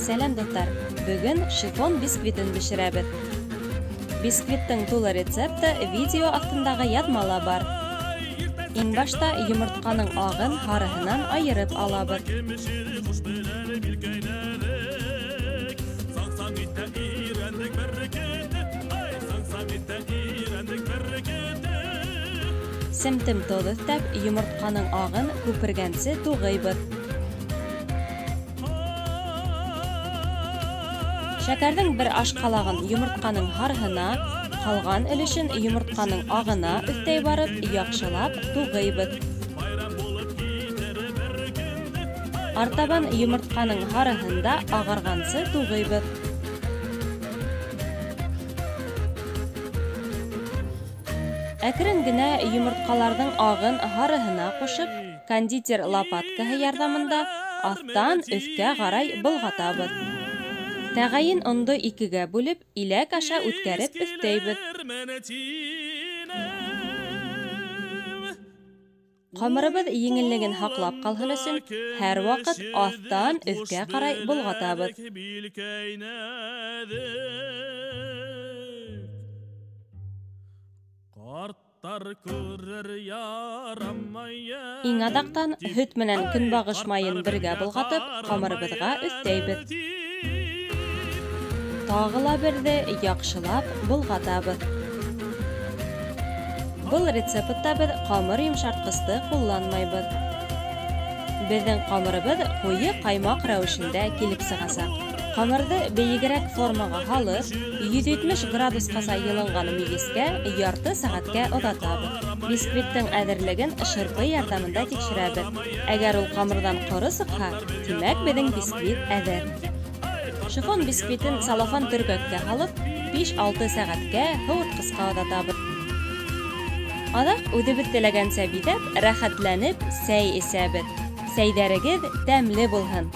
Сәлам достар, бүгін шифон бисквитін бішірәбіз. Бисквиттің тулы рецепті видео астындағы ядмала бар. Ең башта йомыртқаның ағын һарыһынан айырып алабыз. Семтем тоз өстәп, йомыртқаның ағын күпергәнсе туғайбыз. Шәкәрдің бір ашқалағын йомыртқаның һарыһына, қалған өлешін йомыртқаның ағына өстәй барып, яқшылап туғайбыз. Артабан йомыртқаның һарыһында ағарғансы туғайбыз. Әкрен генә йомыртқаларның ағын һарыһына қошып, кондитер лопаткаһы ярдәмендә астан өскә қарай былғатабыз. Тәғәйін онды икегә бүлеп, иләк аша үткәреп өстәйбез. Қамырыбыз еңеллеген һаҡлап ҡалһын өсөн, һәр ваҡыт астан өскә ҡарай болғатабыз. Иң адаҡтан һөт менән көнбағыш майын бергә болғатып, ҡамырыбыҙға өҫтәйбеҙ. Тағыла берҙе яҡшылап болғатабыҙ. Был рецептта беҙ ҡамыр йомшартҡысты ҡулланмайбыҙ. Беҙҙең ҡамырыбыҙ ҡуйы ҡаймаҡ рәүешендә килеп сығасаҡ. Ҡамырҙы бейегерәк формаға һалып, 170 градусҡаса йылынған мейескә ярты сәғәткә оҙатабыҙ. Бисквиттың әҙерлеген шырпы ярҙамында тикшерәбеҙ. Әгәр ул ҡамырҙан ҡоро сыҡһа, тимәк беҙҙең бисквит әҙер. Шифон бисквитын салофан төргәккә һалып, 5-6 сәғәткә һыуытҡысҡа оҙатабыҙ. Аҙаҡ үҙебеҙ теләгәнсә биҙәп, рәхәтләнеп сәй эсәбеҙ. Сәйҙәрегеҙ тәмле булһын!